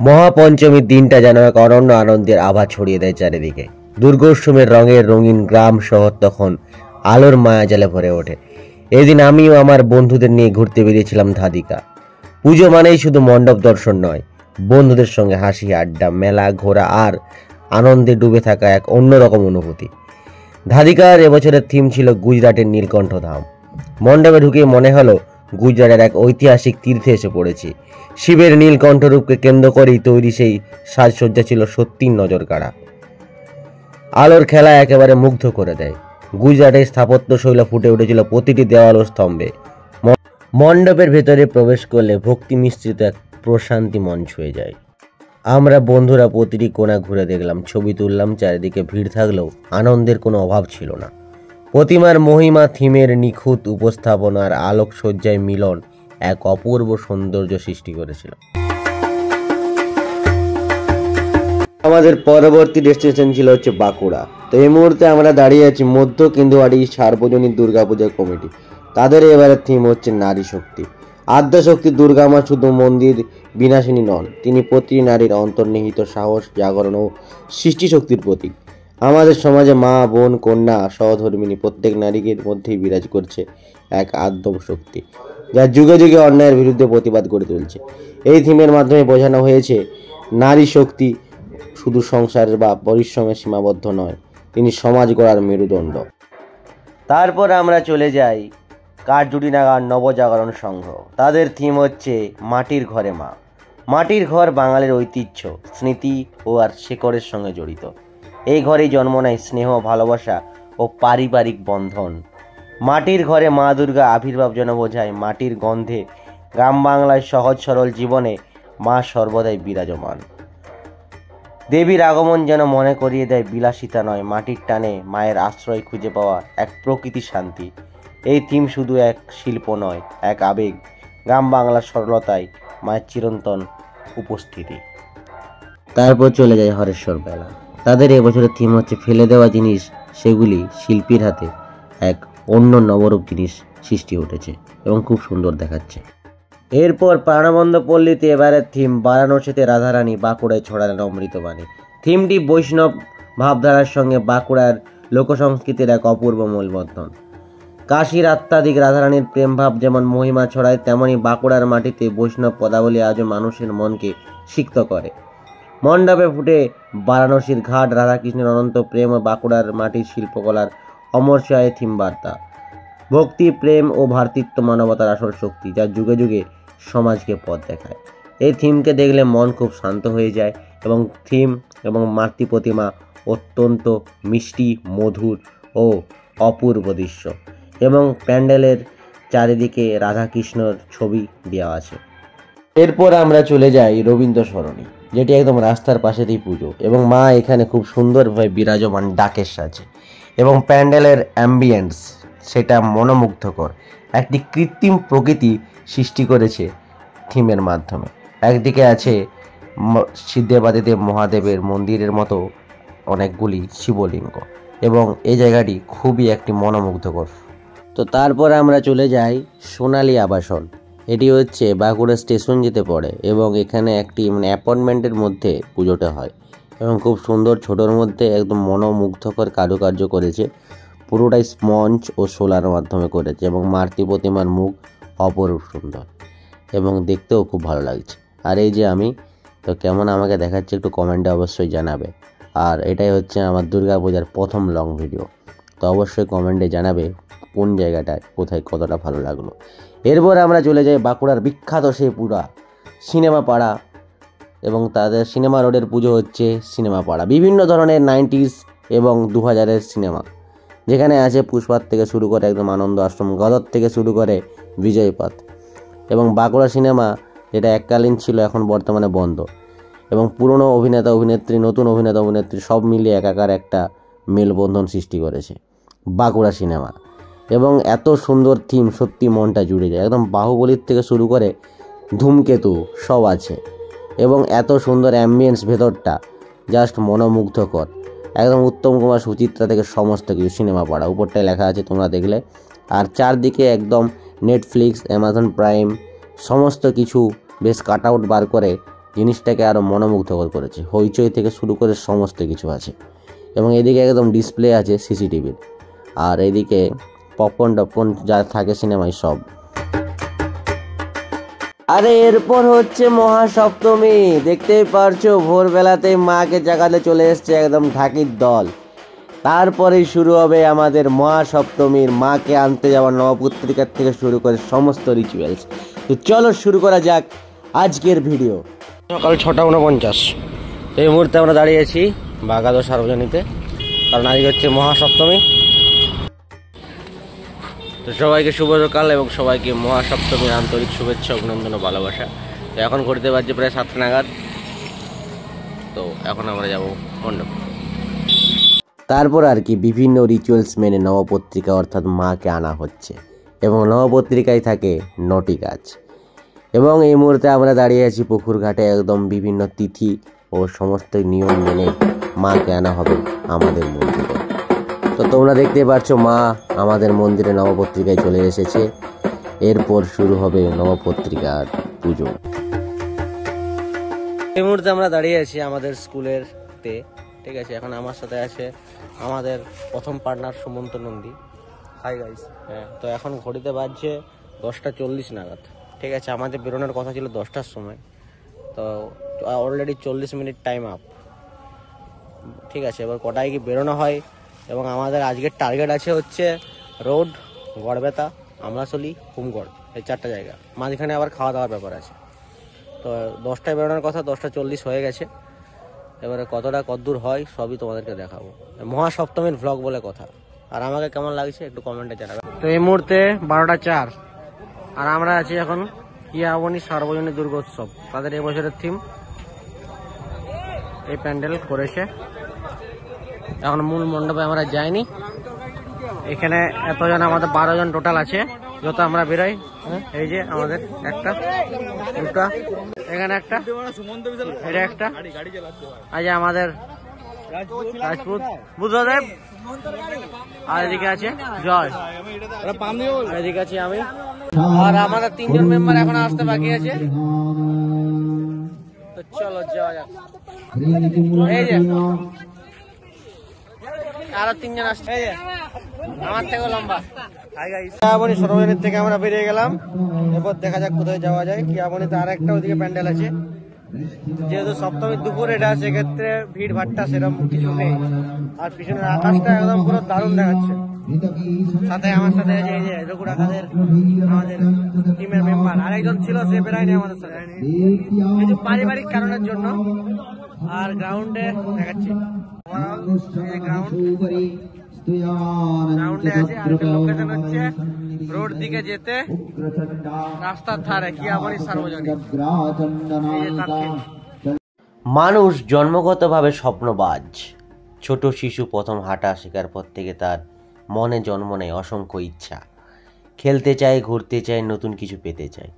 মহাপঞ্চমীর দিনটা যেন এক অনন্য আনন্দের আভা ছড়িয়ে দেয় চারিদিকে। দুর্গোৎসবের রঙের রঙিন গ্রাম শহর তখন আলোর মায়াজালে ভরে ওঠে। এদিন আমিও আমার বন্ধুদের নিয়ে ঘুরতে বেরিয়েছিলাম ধাদিকা। পুজো মানেই শুধু মণ্ডপ দর্শন নয়, বন্ধুদের সঙ্গে হাসি আড্ডা, মেলা ঘোরা আর আনন্দে ডুবে থাকা এক অন্যরকম অনুভূতি। ধাদিকার এবছরের থিম ছিল গুজরাটের নীলকণ্ঠ ধাম। মণ্ডপে ঢুকে মনে হলো গুজরাটের এক ঐতিহাসিক তীর্থে এসে পড়েছি। শিবের নীলকণ্ঠ রূপকে কেন্দ্র করেই তৈরি সেই সাজসজ্জা ছিল সত্যিই নজর কাড়া। আলোর খেলা একেবারে মুগ্ধ করে দেয়। গুজরাটের স্থাপত্য শৈলী ফুটে উঠেছিল প্রতিটি দেওয়াল ও স্তম্ভে। মণ্ডপের ভেতরে প্রবেশ করলে ভক্তি মিশ্রিত এক প্রশান্তি মন ছুঁয়ে যায়। আমরা বন্ধুরা প্রতিটি কোণা ঘুরে দেখলাম, ছবি তুললাম। চারিদিকে ভিড় থাকলেও আনন্দের কোনো অভাব ছিল না। প্রতিমার মহিমা, থিমের নিখুঁত উপস্থাপনার আলোকসজ্জায় মিলন এক অপূর্ব সৌন্দর্য সৃষ্টি করেছিল। আমাদের পরবর্তী ডেস্টিনেশন ছিল বাঁকুড়া। তো এই মুহূর্তে আমরা দাঁড়িয়ে আছি মধ্য কেন্দুয়াড়ি সার্বজনীন দুর্গাপূজা কমিটি। তাদের এবারে থিম হচ্ছে নারী শক্তি। আদ্যশক্তি দুর্গা মা শুধু মন্দির বিনাশিনী নন, তিনি প্রতিটি নারীর অন্তর্নিহিত সাহস, জাগরণ ও সৃষ্টি শক্তির প্রতীক। আমাদের সমাজে মা, বোন, কন্যা, সহধর্মিণী প্রত্যেক নারীর মধ্যেই বিরাজ করছে এক আদ্যম শক্তি, যা যুগে যুগে অন্যায়ের বিরুদ্ধে প্রতিবাদ করে চলছে। এই থিমের মাধ্যমে বোঝানো হয়েছে নারী শক্তি শুধু সংসারের বা পরিশ্রমে সীমাবদ্ধ নয়, তিনি সমাজ গড়ার মেরুদণ্ড। তারপর আমরা চলে যাই কাঠজুটিনাগার নবজাগরণ সংঘ। তাদের থিম হচ্ছে মাটির ঘরে মা। মাটির ঘর বাঙালির ঐতিহ্য, স্মৃতি ও আর শেকড়ের সঙ্গে জড়িত। এই ঘরেই জন্ম নেয় স্নেহ, ভালোবাসা ও পারিবারিক বন্ধন। মাটির ঘরে মা দুর্গা আবির্ভাব যেন বোঝায় মাটির গন্ধে গ্রাম বাংলায় সহজ সরল জীবনে মা সর্বদাই বিরাজমান। দেবীর আগমন যেন মনে করিয়ে দেয় বিলাসিতা নয়, মাটির টানে মায়ের আশ্রয় খুঁজে পাওয়া এক প্রকৃতি শান্তি। এই থিম শুধু এক শিল্প নয়, এক আবেগ। গ্রাম বাংলার সরলতায় মায়ের চিরন্তন উপস্থিতি। তারপর চলে যায় হরেশ্বর মেলা। তাদের এবছরের থিম হচ্ছে ফেলে দেওয়া জিনিস সেগুলি শিল্পীর হাতে এক অন্য নবরূপ জিনিস সৃষ্টি উঠেছে এবং খুব সুন্দর দেখাচ্ছে। এরপর প্রাণবন্ত পল্লীতে এবারের থিম বারাণসীতে রাধারানী, বাঁকুড়ায় ছড়ালেন অমৃতবাণী। থিমটি বৈষ্ণব ভাবধারার সঙ্গে বাঁকুড়ার লোকসংস্কৃতির এক অপূর্ব মূলবন্ধন। কাশীর আত্মাধিক রাধারানীর প্রেমভাব যেমন মহিমা ছড়ায়, তেমনি বাঁকুড়ার মাটিতে বৈষ্ণব পদাবলী আজও মানুষের মনকে সিক্ত করে। মণ্ডপে ফুটে বারাণসীর ঘাট, রাধাকৃষ্ণের অনন্ত প্রেম ও বাঁকুড়ার মাটির শিল্পকলার অমরসায় থিম বার্তা। ভক্তি, প্রেম ও ভ্রাতৃত্ব মানবতার আসল শক্তি, যা যুগে যুগে সমাজকে পথ দেখায়। এই থিমকে দেখলে মন খুব শান্ত হয়ে যায় এবং থিম এবং মাতৃ প্রতিমা অত্যন্ত মিষ্টি, মধুর ও অপূর্ব দৃশ্য এবং প্যান্ডেলের চারিদিকে রাধাকৃষ্ণর ছবি দেওয়া আছে। এরপর আমরা চলে যাই রবীন্দ্র সরণি, যেটি একদম রাস্তার পাশেতেই পুজো এবং মা এখানে খুব সুন্দরভাবে বিরাজমান ডাকের সাজে এবং প্যান্ডেলের অ্যাম্বিয়েন্স সেটা মনোমুগ্ধকর। একটি কৃত্রিম প্রকৃতি সৃষ্টি করেছে থিমের মাধ্যমে। একদিকে আছে দেবাদিদেব মহাদেবের মন্দিরের মতো অনেকগুলি শিবলিঙ্গ এবং এই জায়গাটি খুবই একটি মনোমুগ্ধকর। তো তারপর আমরা চলে যাই সোনালী আবাসন। এটি হচ্ছে বাঁকুড়া স্টেশন যেতে পড়ে এবং এখানে একটি অ্যাপার্টমেন্টের মধ্যে পুজোটা হয় এবং খুব সুন্দর, ছোটোর মধ্যে একদম মনোমুগ্ধকর কারুকার্য করেছে। পুরোটাই স্পঞ্জ ও সোলার মাধ্যমে করেছে এবং মাতৃ প্রতিমার মুখ অপরূপ সুন্দর এবং দেখতেও খুব ভালো লাগছে। আর এই যে আমি তো কেমন আমাকে দেখাচ্ছে একটু কমেন্টে অবশ্যই জানাবে। আর এটাই হচ্ছে আমার দুর্গাপূজার প্রথম লং ভিডিও, তো অবশ্যই কমেন্টে জানাবে কোন জায়গাটায় কোথায় কতটা ভালো লাগলো। এরপর আমরা চলে যাই বাঁকুড়ার বিখ্যাত সেই পুরা সিনেমা পাড়া এবং তাদের সিনেমা রোডের পুজো হচ্ছে সিনেমা পাড়া। বিভিন্ন ধরনের 90s এবং 2000-এর সিনেমা, যেখানে আছে পুষ্পার থেকে শুরু করে একদম আনন্দ আশ্রম, গদর থেকে শুরু করে বিজয়পাত এবং বাঁকুড়া সিনেমা, যেটা এককালীন ছিল এখন বর্তমানে বন্ধ, এবং পুরনো অভিনেতা অভিনেত্রী, নতুন অভিনেতা অভিনেত্রী সব মিলিয়ে একাকার একটা মেলবন্ধন সৃষ্টি করেছে বাঁকুড়া সিনেমা। এবং এত সুন্দর থিম, সত্যি মনটা জুড়ে যায়। একদম বাহুবলীর থেকে শুরু করে ধূমকেতু সব আছে এবং এত সুন্দর অ্যাম্বিয়েন্স, ভেতরটা জাস্ট মনোমুগ্ধকর। একদম উত্তম কুমার, সুচিত্রা থেকে সমস্ত কিছু সিনেমা পাড়া, উপরটায় লেখা আছে তোমরা দেখলে। আর চারদিকে একদম নেটফ্লিক্স, অ্যামাজন প্রাইম সমস্ত কিছু বেশ কাট আউট বার করে জিনিসটাকে আরও মনোমুগ্ধকর করেছে। হইচই থেকে শুরু করে সমস্ত কিছু আছে, এবং এদিকে একদম ডিসপ্লে আছে সিসিটিভির, আর এদিকে পপকর্ন টপকর্ন যা থাকে সিনেমায় সব। আরে এরপর হচ্ছে মহাসপ্তমী। দেখতেই পারছো ভোরবেলাতেই মাকে জাগাতে চলে এসছে একদম ঢাকির দল। তারপরেই শুরু হবে আমাদের মহাসপ্তমীর মাকে আনতে যাওয়া নবপত্রিকার থেকে শুরু করে সমস্ত রিচুয়ালস। তো চলো শুরু করা যাক আজকের ভিডিও। সকাল 6:49 এই মুহূর্তে আমরা দাঁড়িয়েছি বাগাদো সার্বজনীতে, কারণ আজকে হচ্ছে মহাসপ্তমী। তো সবাইকে শুভ সকাল এবং সবাইকে মহাসপ্তমীর আন্তরিক শুভেচ্ছা, অভিনন্দন ও ভালোবাসা। তো এখন করতে পারছি প্রায় 7টা নাগাদ। তো এখন আমরা যাব মণ্ডপে। তারপর আর কি বিভিন্ন রিচুয়ালস মেনে নবপত্রিকা অর্থাৎ মাকে আনা হচ্ছে, এবং নবপত্রিকায় থাকে 9টি গাছ। এবং এই মুহূর্তে আমরা দাঁড়িয়ে আছি পুকুর ঘাটে, একদম বিভিন্ন তিথি ও সমস্ত নিয়ম মেনে মাকে আনা হবে আমাদের মন্দিরে। তো তোমরা দেখতে পাচ্ছ মা আমাদের মন্দিরে নবপত্রিকায় চলে এসেছে। এরপর শুরু হবে নবপত্রিকার পুজো। এই মুহূর্তে আমরা দাঁড়িয়ে আছি আমাদের স্কুলের তে, ঠিক আছে। এখন আমার সাথে আছে আমাদের প্রথম partner Sumanta Nandi. Hi guys. হ্যাঁ, তো এখন ঘড়িতে বাজছে 10:40 নাগাদ, ঠিক আছে। আমাদের বেরোনোর কথা ছিল 10টার সময়, তো অলরেডি 40 মিনিট টাইম আপ, ঠিক আছে। এবার কটায় কি বেরোনো হয়, এবং আমাদের আজকের টার্গেট আছে হচ্ছে রোড, গড়বেতা, আমলাশলি, হুমগড়, এই 4টা জায়গা। মাঝখানে আবার খাওয়া দাওয়ার ব্যাপার আছে। তো 10টায় বেরোনোর কথা, 10:40 হয়ে গেছে। এবারে কতটা কদ্দূর হয় সবই তোমাদেরকে দেখাবো। মহাসপ্তমীর ভ্লগ বলে কথা। আর আমাকে কেমন লাগছে একটু কমেন্টে জানাবে। তো এই মুহূর্তে 12:04, আর আমরা আছি এখন কিয়াবনী সার্বজনীন দুর্গোৎসব। তাদের এবছরের থিম এই প্যান্ডেল করেছে। এখন মূল মণ্ডপে আমরা যাইনি। এখানে এতজন, আমাদের 12 জন টোটাল আছে যত আমরা বেরোই। এই যে আমাদের একটা, দুটা, এখানে একটা, এটা একটা, আজ আমাদের রাজপুত বুদ্ধদেব, আর এদিকে আছে জয়, এদিকে আছি আমি, আর আমাদের 3 জন মেম্বার এখন আসতে বাকি আছে। তো চলো যাওয়া যাক। এই যে আরো 3 জন আসছে, এই যে আমার থেকেও লম্বা। কিয়াবনী সরোবরের থেকে আমরা বেরিয়ে গেলাম। এরপর দেখা যাক কোথায় যাওয়া যায়। কিয়াবনীতে আর একটা ওদিকে প্যান্ডেল আছে। যেহেতু সপ্তমীর দুপুর এটা, সেক্ষেত্রে ভিড় ভাট্টা সেরকম কিছু নেই। আর পিছনের আকাশটা একদম পুরো দারুণ দেখাচ্ছে। সাথে আমার সাথে এই যে রঘুর আকাশের আমাদের টিমের মেম্বার আরেকজন ছিল, সে বেরায়নি আমাদের সাথে কিছু পারিবারিক কারণের জন্য। আর গ্রাউন্ডে দেখাচ্ছি গ্রাউন্ডে আছে। আর লোকেশন হচ্ছে রোড দিকে যেতে রাস্তার ধারে কিয়াবনী সার্বজনীন। মানুষ জন্মগতভাবে স্বপ্নবাজ। ছোট শিশু প্রথম হাঁটা শেখার পর থেকে তার মনে জন্ম নেয় অসংখ্য ইচ্ছা। খেলতে চায়, ঘুরতে চায়, নতুন কিছু পেতে চায়।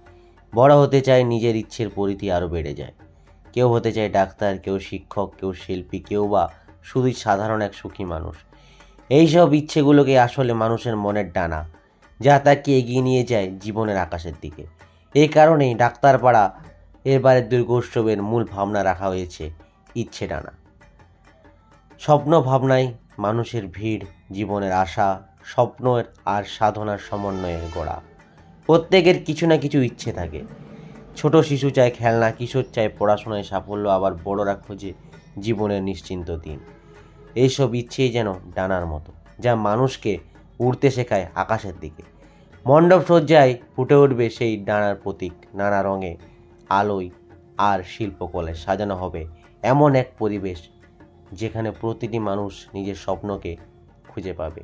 বড় হতে চায়, নিজের ইচ্ছের পরিধি আরও বেড়ে যায়। কেউ হতে চায় ডাক্তার, কেউ শিক্ষক, কেউ শিল্পী, কেউ বা শুধুই সাধারণ এক সুখী মানুষ। এইসব ইচ্ছেগুলোকে আসলে মানুষের মনের ডানা, যা তাকে এগিয়ে নিয়ে যায় জীবনের আকাশের দিকে। এই কারণেই ডাক্তারপাড়া এবারের দুর্গোৎসবের মূল ভাবনা রাখা হয়েছে ইচ্ছে ডানা। স্বপ্ন ভাবনায় মানুষের ভিড়, জীবনের আশা, স্বপ্নের আর সাধনার সমন্বয়ের গড়া। প্রত্যেকের কিছু না কিছু ইচ্ছে থাকে। ছোট শিশু চায় খেলনা, কিশোর চায় পড়াশোনায় সাফল্য, আবার বড়রা খোঁজে জীবনের নিশ্চিন্ত দিন। এইসব ইচ্ছেই যেন ডানার মতো, যা মানুষকে উড়তে শেখায় আকাশের দিকে। মণ্ডপ সজ্জায় ফুটে উঠবে সেই ডানার প্রতীক। নানা রঙে, আলোয় আর শিল্পকলায় সাজানো হবে এমন এক পরিবেশ যেখানে প্রতিটি মানুষ নিজের স্বপ্নকে খুঁজে পাবে।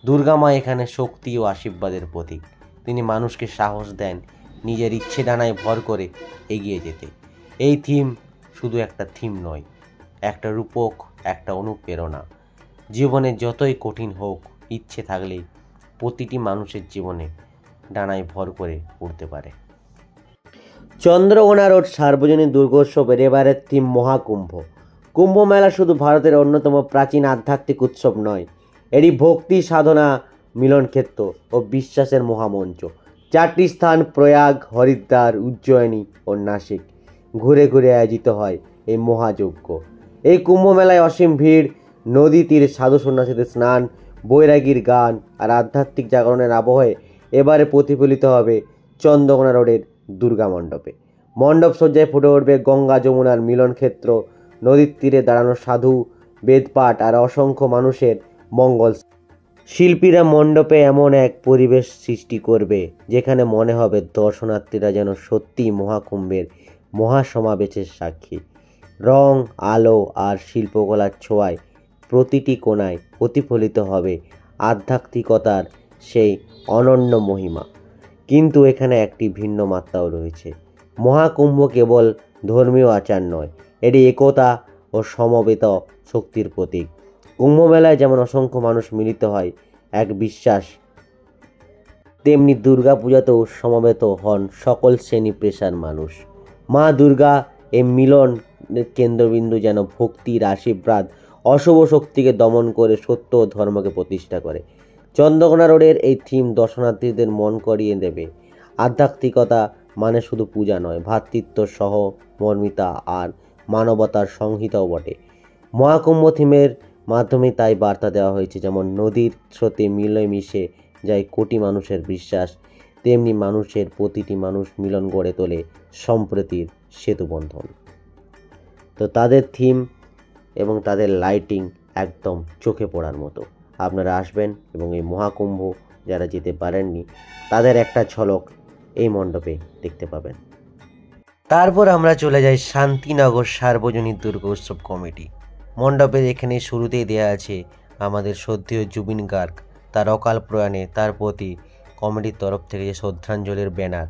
দুর্গা মা এখানে শক্তি ও আশীর্বাদের প্রতীক। তিনি মানুষকে সাহস দেন নিজের ইচ্ছে ডানায় ভর করে এগিয়ে যেতে। এই থিম শুধু একটা থিম নয়, একটা রূপক, একটা অনুপ্রেরণা। জীবনে যতই কঠিন হোক, ইচ্ছে থাকলেই প্রতিটি মানুষের জীবনে ডানায় ভর করে উঠতে পারে। চন্দ্রকোনা রোড সার্বজনীন দুর্গোৎসবের এবারের থিম মহাকুম্ভ। কুম্ভ মেলা শুধু ভারতের অন্যতম প্রাচীন আধ্যাত্মিক উৎসব নয়, এটি ভক্তি, সাধনা, মিলনক্ষেত্র ও বিশ্বাসের মহামঞ্চ। 4টি স্থান প্রয়াগ, হরিদ্বার, উজ্জয়িনী ও নাসিক ঘুরে ঘুরে আয়োজিত হয় এই মহাযজ্ঞ। এই কুম্ভ মেলায় অসীম ভিড়, নদী তীরে সাধু সন্ন্যাসীদের স্নান, বৈরাগীর গান আর আধ্যাত্মিক জাগরণের আবহে এবারে প্রতিফলিত হবে চন্দ্রকোনা রোডের দুর্গা মণ্ডপে। মণ্ডপ সজ্জায় ফুটে উঠবে গঙ্গা যমুনার মিলন ক্ষেত্র, নদীর তীরে দাঁড়ানো সাধু, বেদপাঠ আর অসংখ্য মানুষের মঙ্গল। শিল্পীরা মণ্ডপে এমন এক পরিবেশ সৃষ্টি করবে যেখানে মনে হবে দর্শনার্থীরা যেন সত্যিই মহাকুম্ভের মহাসমাবেশের সাক্ষী। রং, আলো আর শিল্পকলার ছোঁয়ায় প্রতিটি কোণায় প্রতিফলিত হবে আধ্যাত্মিকতার সেই অনন্য মহিমা। কিন্তু এখানে একটি ভিন্ন মাত্রাও রয়েছে। মহাকুম্ভ কেবল ধর্মীয় আচার নয়, এটি একতা ও সমবেত শক্তির প্রতীক। কুম্ভ মেলায় যেমন অসংখ্য মানুষ মিলিত হয় এক বিশ্বাস, তেমনি দুর্গা পূজাতেও সমবেত হন সকল শ্রেণী পেশার মানুষ। মা দুর্গা এই মিলন কেন্দ্রবিন্দু, যেন ভক্তির আশীর্বাদ অশুভ শক্তিকে দমন করে সত্য ও ধর্মকে প্রতিষ্ঠা করে। চন্দ্রকোনা রোডের এই থিম দর্শনার্থীদের মন করিয়ে দেবে আধ্যাত্মিকতা মানে শুধু পূজা নয়, ভ্রাতৃত্ব, সহমর্মিতা আর মানবতার সংহিতাও বটে। মহাকুম্ভ থিমের মাধ্যমে তাই বার্তা দেওয়া হয়েছে, যেমন নদীর স্রোতে মিলেমিশে যায় কোটি মানুষের বিশ্বাস, তেমনি মানুষের প্রতিটি মানুষ মিলন গড়ে তোলে সম্প্রীতির সেতুবন্ধন। তো তাদের থিম এবং তাদের লাইটিং একদম চোখে পড়ার মতো। আপনারা আসবেন এবং এই মহাকুম্ভ যারা যেতে পারেননি তাদের একটা ঝলক এই মণ্ডপে দেখতে পাবেন। তারপর আমরা চলে যাই শান্তিনগর সার্বজনীন দুর্গা উৎসব কমিটি মণ্ডপের। এখানে শুরুতেই দেওয়া আছে আমাদের শ্রদ্ধেয় জুবিন গার্গ, তার অকাল প্রয়াণে তার প্রতি কমিটির তরফ থেকে যে শ্রদ্ধাঞ্জলির ব্যানার,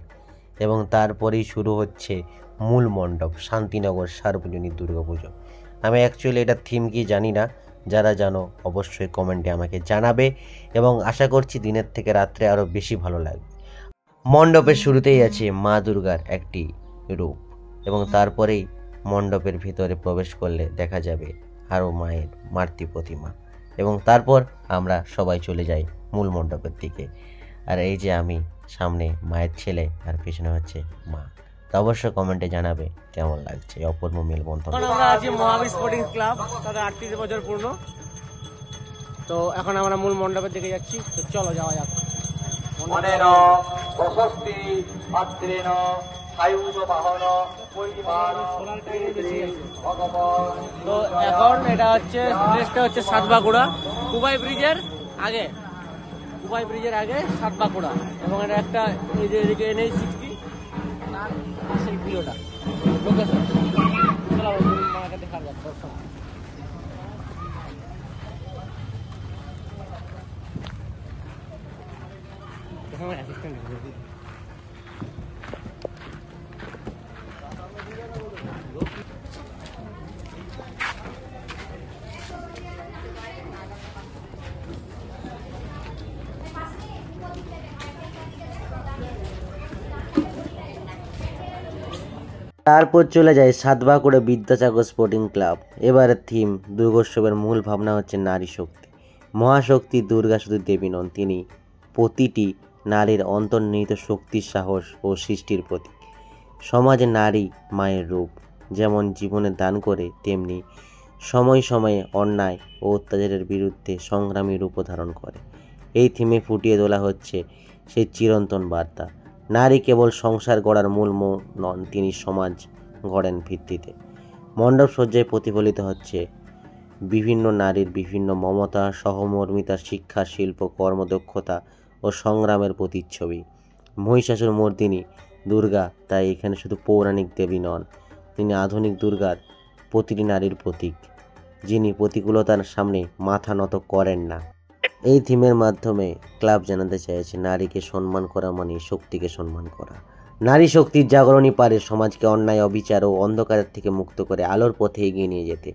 এবং তারপরেই শুরু হচ্ছে মূল মণ্ডপ শান্তিনগর সার্বজনীন দুর্গাপুজো। আমি অ্যাকচুয়ালি এটার থিম কি জানি না, যারা জানো অবশ্যই কমেন্টে আমাকে জানাবে, এবং আশা করছি দিনের থেকে রাত্রে আরও বেশি ভালো লাগবে। মণ্ডপের শুরুতেই আছে মা দুর্গার একটি রূপ, এবং তারপরেই মণ্ডপের ভিতরে প্রবেশ করলে দেখা যাবে আরও মায়ের মাতৃ প্রতিমা, এবং তারপর আমরা সবাই চলে যাই মূল মণ্ডপের দিকে। আর এই যে আমি সামনে মায়ের ছেলে আর পিছনে হচ্ছে মা। তো অবশ্যই কমেন্টে জানাবে কেমন লাগছে অপূর্ব মেলবন্ধন। আমরা আছি মহাবীর স্পোর্টিং ক্লাব, তাদের 38 বছর পূর্ণ। তো এখন আমরা মূল মণ্ডপের দিকে যাচ্ছি, তো চলো যাওয়া যাক। মনেন প্রশস্তি পাত্রেণ সায়ুজ বাহন তো এখন এটা হচ্ছে প্লেসটা হচ্ছে সাতবাঁকুড়া, কুবাই ব্রিজের আগে, কুবাই ব্রিজের আগে সাতবাঁকুড়া, এবং এটা একটা এই যে এদিকে NH60 তার সেই ভিডিওটা লোকেশন। চলো মাকে দেখার যাক দর্শন। আমার অ্যাসিস্ট্যান্ট তারপর চলে যায় সাতবাঁকুড়া বিদ্যাসাগর স্পোর্টিং ক্লাব। এবারের থিম দুর্গোৎসবের মূল ভাবনা হচ্ছে নারী শক্তি। মহাশক্তি দুর্গা শুধু দেবী নন, তিনি প্রতিটি নারীর অন্তর্নিহিত শক্তির, সাহস ও সৃষ্টির প্রতীক। সমাজে নারী মায়ের রূপ, যেমন জীবনে দান করে, তেমনি সময়ে সময়ে অন্যায় ও অত্যাচারের বিরুদ্ধে সংগ্রামী রূপ ধারণ করে। এই থিমে ফুটিয়ে তোলা হচ্ছে সেই চিরন্তন বার্তা, নারী কেবল সংসার গড়ার মূল নন, তিনি সমাজ গড়েন ভিত্তিতে। মণ্ডপ সজ্জায় প্রতিফলিত হচ্ছে বিভিন্ন নারীর বিভিন্ন মমতা, সহমর্মিতা, শিক্ষা, শিল্প, কর্মদক্ষতা ও সংগ্রামের প্রতিচ্ছবি। মহিষাসুর মর্দিনী দুর্গা তাই এখানে শুধু পৌরাণিক দেবী নন, তিনি আধুনিক দুর্গার প্রতিটি নারীর প্রতীক, যিনি প্রতিকূলতার সামনে মাথা নত করেন না। এই থিমের মাধ্যমে ক্লাব জানাতে চাইছে, নারীকে সম্মান করা মানে শক্তিকে সম্মান করা। নারী শক্তির জাগরণই পারে সমাজকে অন্যায়, অবিচার ও অন্ধকারের থেকে মুক্ত করে আলোর পথে এগিয়ে নিয়ে যেতে।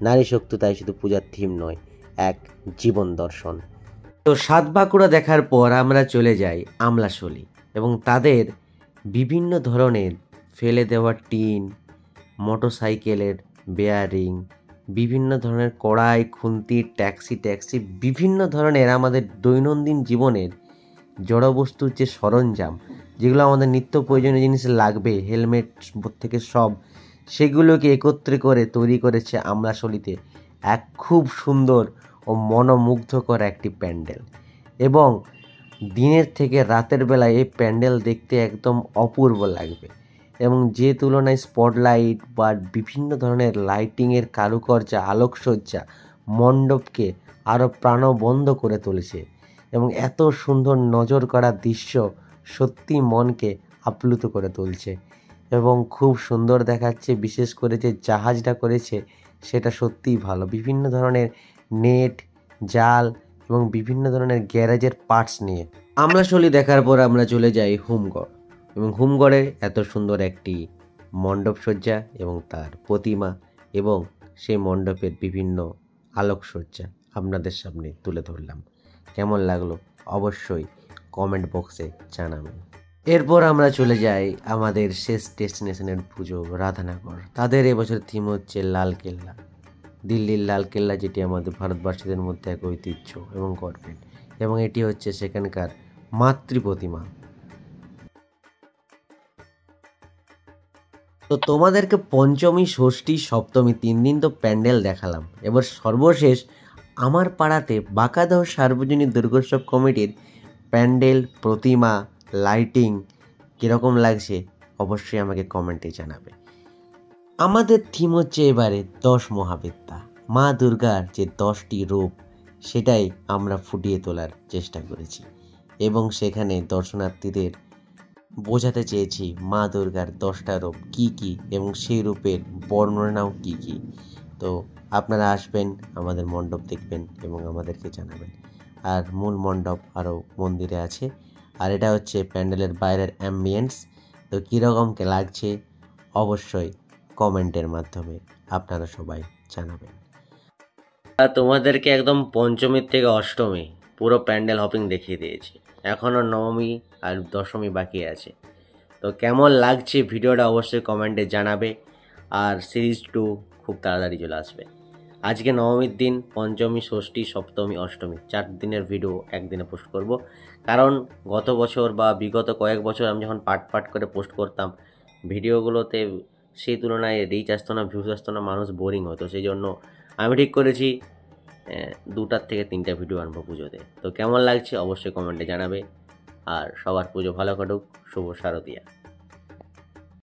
নারী শক্তি তাই শুধু পূজার থিম নয়, এক জীবন দর্শন। তো সাতবাঁকুড়া দেখার পর আমরা চলে যাই আমলাশলি, এবং তাদের বিভিন্ন ধরনের ফেলে দেওয়া টিন, মোটরসাইকেলের বেয়ারিং, বিভিন্ন ধরনের কড়াই, খুন্তি, ট্যাক্সি বিভিন্ন ধরনের আমাদের দৈনন্দিন জীবনের জড়বস্তুর যে সরঞ্জাম, যেগুলো আমাদের নিত্য প্রয়োজনীয় জিনিস লাগবে, হেলমেট থেকে সব, সেগুলোকে একত্রে করে তৈরি করেছে আমলাশলিতে এক খুব সুন্দর ও মনোমুগ্ধকর একটি প্যান্ডেল। এবং দিনের থেকে রাতের বেলায় এই প্যান্ডেল দেখতে একদম অপূর্ব লাগবে। এবং যে তুলনায় স্পটলাইট বা বিভিন্ন ধরনের লাইটিংয়ের কারুকার্য, আলোকসজ্জা মণ্ডপকে আরও প্রাণবন্ত করে তুলেছে। এবং এত সুন্দর নজর করা দৃশ্য সত্যি মনকে আপ্লুত করে তুলছে এবং খুব সুন্দর দেখাচ্ছে। বিশেষ করে যে জাহাজটা করেছে সেটা সত্যিই ভালো, বিভিন্ন ধরনের নেট, জাল এবং বিভিন্ন ধরনের গ্যারেজের পার্টস নিয়ে। আমলাশলি দেখার পর আমরা চলে যাই হুমগড়, এবং হুমগড়ে এত সুন্দর একটি মণ্ডপসজ্জা এবং তার প্রতিমা এবং সেই মণ্ডপের বিভিন্ন আলোকসজ্জা আপনাদের সামনে তুলে ধরলাম। কেমন লাগলো অবশ্যই কমেন্ট বক্সে জানাবেন। এরপর আমরা চলে যাই আমাদের শেষ ডেস্টিনেশনের পুজো রাধানগর। তাদের এবছর থিম হচ্ছে লালকেল্লা, দিল্লির লালকেল্লা, যেটি আমাদের ভারতবাসীদের মধ্যে এক ঐতিহ্য এবং গর্বের, এবং এটি হচ্ছে সেখানকার মাতৃ প্রতিমা। তো তোমাদেরকে পঞ্চমী, ষষ্ঠী, সপ্তমী 3 দিন তো প্যান্ডেল দেখালাম। এবার সর্বশেষ আমার পাড়াতে বাঁকাদহ সার্বজনীন দুর্গোৎসব কমিটির প্যান্ডেল, প্রতিমা, লাইটিং কীরকম লাগছে অবশ্যই আমাকে কমেন্টে জানাবে। আমাদের থিম হচ্ছে এবারে 10 মহাবিদ্যা, মা দুর্গার যে 10টি রূপ সেটাই আমরা ফুটিয়ে তোলার চেষ্টা করেছি, এবং সেখানে দর্শনার্থীদের বোঝাতে চেয়েছি মা দুর্গার 10টা রূপ কী কী এবং সেই রূপের বর্ণনাও কী কী। তো আপনারা আসবেন, আমাদের মণ্ডপ দেখবেন এবং আমাদেরকে জানাবেন। আর মূল মণ্ডপ আরও মন্দিরে আছে। আর এটা হচ্ছে প্যান্ডেলের বাইরের অ্যাম্বিয়েন্স। তো কীরকম লাগছে অবশ্যই কমেন্টের মাধ্যমে আপনারা সবাই জানাবেন। তোমাদেরকে একদম পঞ্চমীর থেকে অষ্টমী পুরো প্যান্ডেল হপিং দেখিয়ে দিয়েছি, এখনও নবমী আর দশমী বাকি আছে। তো কেমন লাগছে ভিডিওটা অবশ্যই কমেন্টে জানাবে। আর সিরিজ 2 খুব তাড়াতাড়ি চলে আসবে। আজকে নবমীর দিন, পঞ্চমী, ষষ্ঠী, সপ্তমী, অষ্টমী 4 দিনের ভিডিও একদিনে পোস্ট করব। কারণ গত বছর বা বিগত কয়েক বছর আমি যখন পার্ট করে পোস্ট করতাম ভিডিওগুলোতে, সেই তুলনায় রিচ আসতো না, ভিউজ আসতো না, মানুষ বোরিং হতো। সেই জন্য আমি ঠিক করেছি 2টার থেকে 3টা ভিডিও আনবো পুজোতে। তো কেমন লাগছে অবশ্যই কমেন্টে জানাবে। আর সবার পুজো ভালো কাটুক। শুভ শারদীয়া।